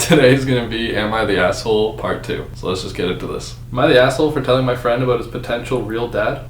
Today's gonna be Am I the Asshole Part 2. So let's just get into this. Am I the asshole for telling my friend about his potential real dad?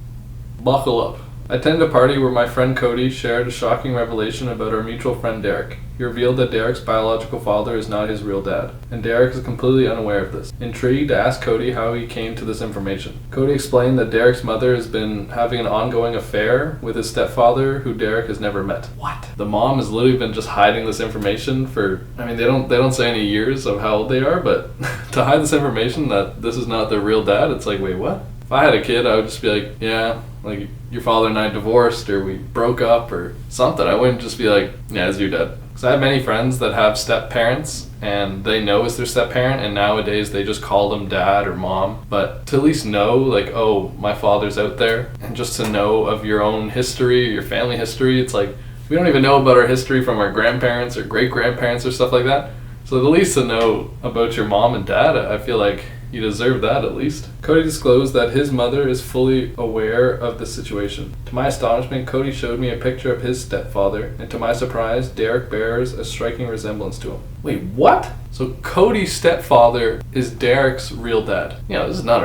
Buckle up. I attended a party where my friend Cody shared a shocking revelation about our mutual friend Derek. He revealed that Derek's biological father is not his real dad, and Derek is completely unaware of this. Intrigued, I asked Cody how he came to this information. Cody explained that Derek's mother has been having an ongoing affair with his stepfather, who Derek has never met. What? The mom has literally been just hiding this information for, they don't say any years of how old they are, but to hide this information that this is not their real dad, it's like, wait, what? If I had a kid, I would just be like, yeah, like your father and I divorced, or we broke up, or something. I wouldn't just be like, yeah, it's your dad. Because I have many friends that have step parents, and they know it's their step parent, and nowadays they just call them dad or mom. But to at least know, like, oh, my father's out there, and just to know of your own history, your family history, it's like, we don't even know about our history from our grandparents or great-grandparents or stuff like that. So at least to know about your mom and dad, I feel like you deserve that at least. Cody disclosed that his mother is fully aware of the situation. To my astonishment, Cody showed me a picture of his stepfather, and to my surprise, Derek bears a striking resemblance to him. Wait, what? So Cody's stepfather is Derek's real dad. This is not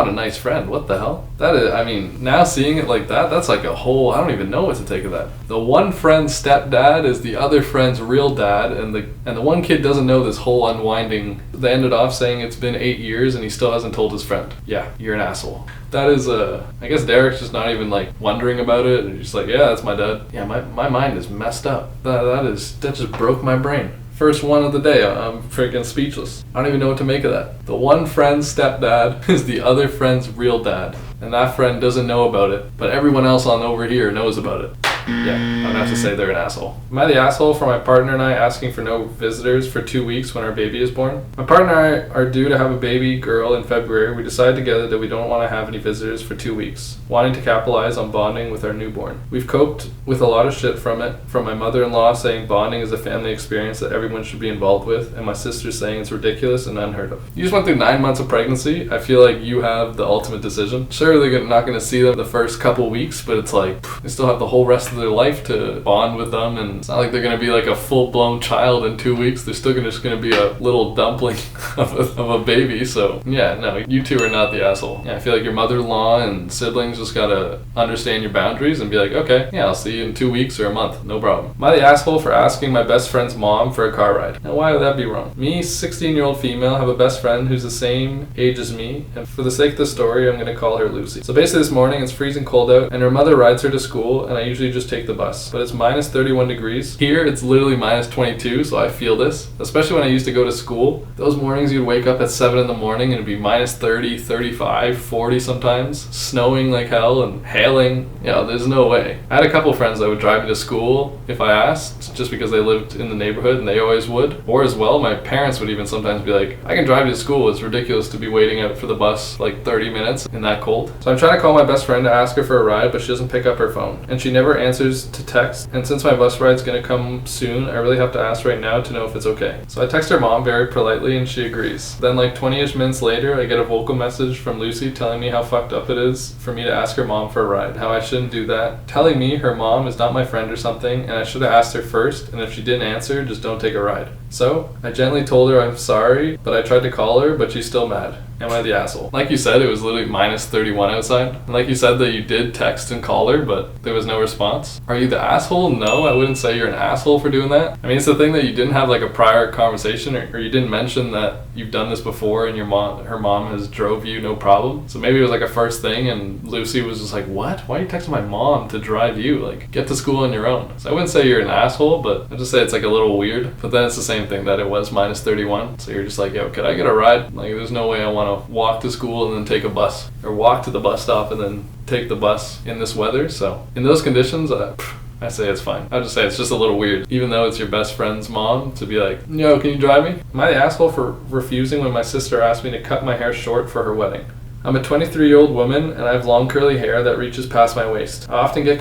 a nice friend. What the hell? That is, now seeing it like that, that's like a whole, I don't even know what to take of that. The one friend's stepdad is the other friend's real dad, and the one kid doesn't know this whole unwinding. They ended off saying it's been 8 years and he still hasn't told his friend. Yeah, you're an asshole. That is, I guess Derek's just not even like wondering about it, and just like, yeah, that's my dad. Yeah, my mind is messed up. That just broke my brain. First one of the day, I'm freaking speechless. I don't even know what to make of that. The one friend's stepdad is the other friend's real dad, and that friend doesn't know about it, but everyone else on over here knows about it. Yeah, I'd have to say they're an asshole. Am I the asshole for my partner and I asking for no visitors for 2 weeks when our baby is born? My partner and I are due to have a baby girl in February. We decided together that we don't want to have any visitors for 2 weeks, wanting to capitalize on bonding with our newborn. We've coped with a lot of shit from it, from my mother-in-law saying bonding is a family experience that everyone should be involved with, and my sister saying it's ridiculous and unheard of. You just went through 9 months of pregnancy. I feel like you have the ultimate decision. Sure, they're not going to see them the first couple weeks, but it's like, they still have the whole rest of their life to bond with them, and it's not like they're going to be like a full-blown child in 2 weeks. They're still just going to be a little dumpling of a baby. So yeah, no, you two are not the asshole. Yeah, I feel like your mother-in-law and siblings just gotta understand your boundaries and be like, okay, yeah, I'll see you in 2 weeks or a month, no problem. Am I the asshole for asking my best friend's mom for a car ride? Now, why would that be wrong? Me, 16-year-old female, have a best friend who's the same age as me, and for the sake of the story, I'm gonna call her Lucy. So basically this morning, it's freezing cold out, and her mother rides her to school, and I usually just take the bus. But it's minus 31 degrees. Here, it's literally minus 22, so I feel this. Especially when I used to go to school. Those mornings you'd wake up at 7 in the morning and it'd be minus 30, 35, 40 sometimes, snowing like hell and hailing. There's no way. I had a couple friends that would drive me to school if I asked, just because they lived in the neighborhood and they always would. Or as well, my parents would even sometimes be like, I can drive you to school. It's ridiculous to be waiting out for the bus like 30 minutes in that cold. So I'm trying to call my best friend to ask her for a ride, but she doesn't pick up her phone. And she never answers to text. And since my bus ride's gonna come soon, I really have to ask right now to know if it's okay. So I text her mom very politely and she agrees. Then like 20-ish minutes later, I get a vocal message from Lucy telling me how fucked up it is for me to ask her mom for a ride, how I shouldn't do that, telling me her mom is not my friend or something, and I should have asked her first, and if she didn't answer, just don't take a ride. So I gently told her I'm sorry, but I tried to call her, but she's still mad. Am I the asshole? Like you said, it was literally minus 31 outside. And like you said that you did text and call her, but there was no response. Are you the asshole? No, I wouldn't say you're an asshole for doing that. I mean, it's the thing that you didn't have like a prior conversation, or you didn't mention that you've done this before and her mom has drove you, no problem. So maybe it was like a first thing and Lucy was just like, what? Why are you texting my mom to drive you? Like, get to school on your own. So I wouldn't say you're an asshole, but I'd just say it's like a little weird. But then it's the same thing that it was minus 31. So you're just like, yo, could I get a ride? Like, there's no way I want to walk to school and then take a bus, or walk to the bus stop and then take the bus in this weather. So in those conditions, I say it's fine. I just say it's just a little weird, even though it's your best friend's mom, to be like, yo, can you drive me? Am I the asshole for refusing when my sister asked me to cut my hair short for her wedding? I'm a 23-year-old woman and I have long curly hair that reaches past my waist. I often get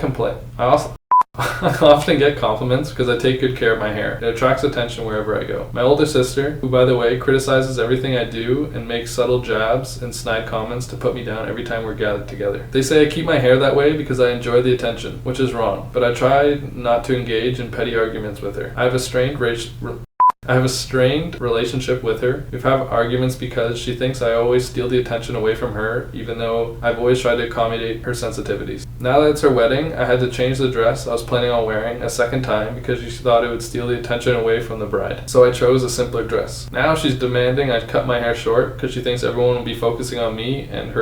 compliments because I take good care of my hair. It attracts attention wherever I go. My older sister, who by the way criticizes everything I do and makes subtle jabs and snide comments to put me down every time we're gathered together. They say I keep my hair that way because I enjoy the attention, which is wrong, but I try not to engage in petty arguments with her. I have a strained I have a strained relationship with her. We've had arguments because she thinks I always steal the attention away from her, even though I've always tried to accommodate her sensitivities. Now that it's her wedding, I had to change the dress I was planning on wearing a second time because she thought it would steal the attention away from the bride. So I chose a simpler dress. Now she's demanding I cut my hair short because she thinks everyone will be focusing on me and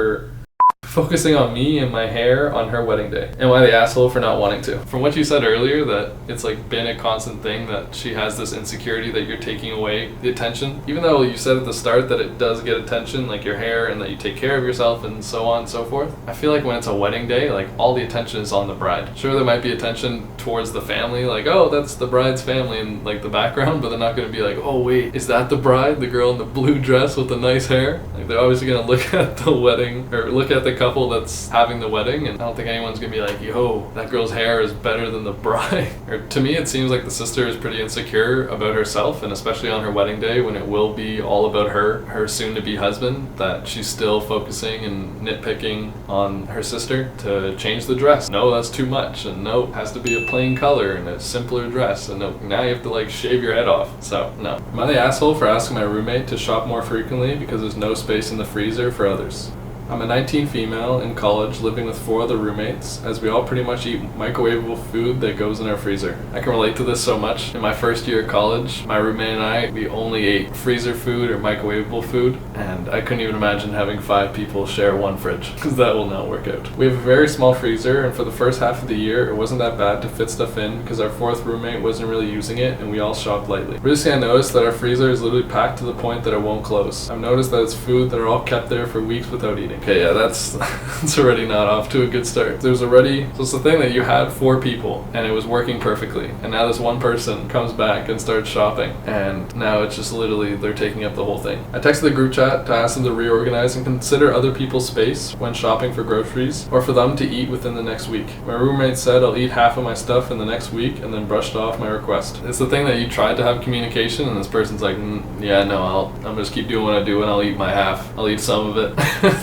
my hair on her wedding day. Am I the asshole for not wanting to? From what you said earlier, that it's like been a constant thing that she has this insecurity that you're taking away the attention. Even though you said at the start that it does get attention, like your hair, and that you take care of yourself and so on and so forth. I feel like when it's a wedding day, like all the attention is on the bride. Sure, there might be attention towards the family, like, oh, that's the bride's family in like the background, but they're not going to be like, oh wait, is that the bride? The girl in the blue dress with the nice hair? Like they're obviously going to look at the wedding, or look at the couple that's having the wedding, and I don't think anyone's gonna be like, yo, that girl's hair is better than the bride. Or to me it seems like the sister is pretty insecure about herself, and especially on her wedding day when it will be all about her soon to be husband, that she's still focusing and nitpicking on her sister to change the dress. No, that's too much, and no, it has to be a plain color and a simpler dress, and no, now you have to like shave your head off. So no. Am I the asshole for asking my roommate to shop more frequently because there's no space in the freezer for others? I'm a 19 female in college living with 4 other roommates, as we all pretty much eat microwavable food that goes in our freezer. I can relate to this so much. In my first year of college, my roommate and I, we only ate freezer food or microwavable food, and I couldn't even imagine having 5 people share one fridge, because that will not work out. We have a very small freezer, and for the first half of the year, it wasn't that bad to fit stuff in, because our 4th roommate wasn't really using it, and we all shopped lightly. Recently I noticed that our freezer is literally packed to the point that it won't close. I've noticed that it's food that are all kept there for weeks without eating. Okay, yeah, that's already not off to a good start. So it's the thing that you had 4 people and it was working perfectly, and now this one person comes back and starts shopping, and now it's just literally they're taking up the whole thing. I texted the group chat to ask them to reorganize and consider other people's space when shopping for groceries, or for them to eat within the next week. My roommate said I'll eat half of my stuff in the next week and then brushed off my request. It's the thing that you tried to have communication and this person's like, yeah, no, I'm just keep doing what I do and I'll eat my half. I'll eat some of it.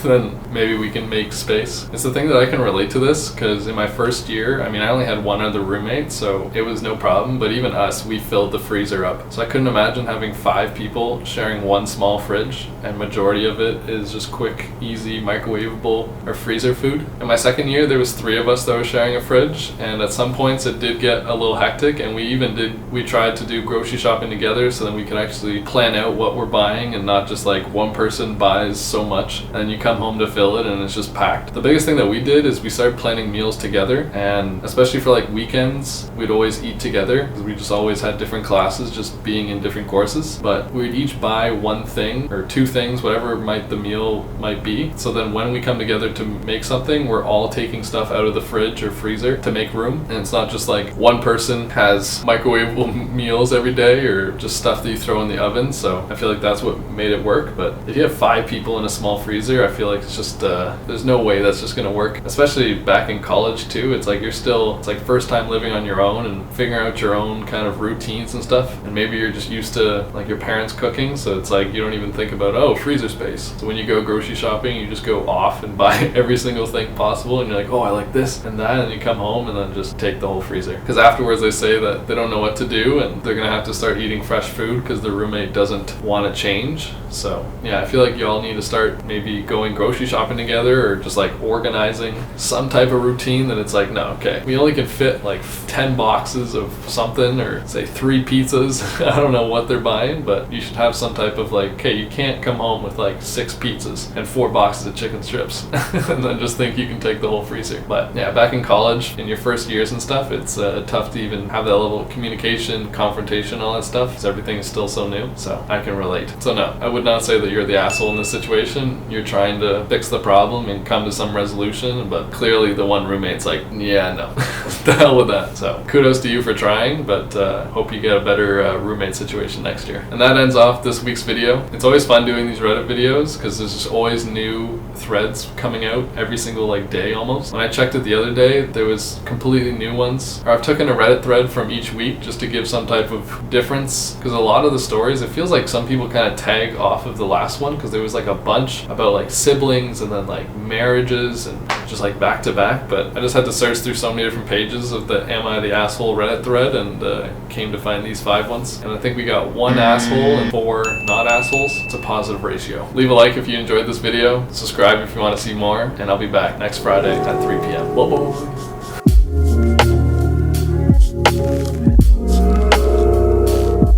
Then maybe we can make space. It's the thing that I can relate to this, because in my first year, I mean, I only had one other roommate, so it was no problem, but even us, we filled the freezer up. So I couldn't imagine having 5 people sharing one small fridge, and majority of it is just quick, easy, microwavable or freezer food. In my second year, there was 3 of us that were sharing a fridge, and at some points it did get a little hectic, and we tried to do grocery shopping together so then we could actually plan out what we're buying and not just like one person buys so much and you come home to fill it and it's just packed. The biggest thing that we did is we started planning meals together, and especially for like weekends, we'd always eat together because we just always had different classes just being in different courses, but we'd each buy one thing or 2 things, whatever the meal might be. So then when we come together to make something, we're all taking stuff out of the fridge or freezer to make room, and it's not just like one person has microwavable meals every day or just stuff that you throw in the oven. So I feel like that's what made it work. But if you have 5 people in a small freezer, I feel like it's just there's no way that's just gonna work, especially back in college too. It's like it's like first time living on your own and figuring out your own kind of routines and stuff, and maybe you're just used to like your parents cooking, so it's like you don't even think about, oh, freezer space. So when you go grocery shopping, you just go off and buy every single thing possible, and you're like, oh, I like this and that, and you come home and then just take the whole freezer, because afterwards they say that they don't know what to do and they're gonna have to start eating fresh food because the roommate doesn't want to change. So yeah, I feel like you all need to start maybe going grocery shopping together, or just like organizing some type of routine that it's like, no, okay, we only can fit like 10 boxes of something, or say 3 pizzas. I don't know what they're buying, but you should have some type of like, okay, you can't come home with like 6 pizzas and 4 boxes of chicken strips and then just think you can take the whole freezer. But yeah, back in college, in your first years and stuff, it's tough to even have that level of communication, confrontation, all that stuff, because everything is still so new. So I can relate. So no, I would not say that you're the asshole in this situation. You're trying to fix the problem and come to some resolution, but clearly the one roommate's like, yeah, no, the hell with that. So kudos to you for trying, but hope you get a better roommate situation next year. And that ends off this week's video. It's always fun doing these Reddit videos because there's just always new threads coming out every single like day almost. When I checked it the other day, there was completely new ones. Or I've taken a Reddit thread from each week just to give some type of difference, because a lot of the stories, it feels like some people kind of tag off of the last one, because there was like a bunch about like siblings siblings and then like marriages and just like back to back. But I just had to search through so many different pages of the Am I the Asshole Reddit thread and came to find these 5 ones. And I think we got 1 asshole and 4 not assholes. It's a positive ratio. Leave a like if you enjoyed this video, subscribe if you want to see more, and I'll be back next Friday at 3 p.m. Bye-bye.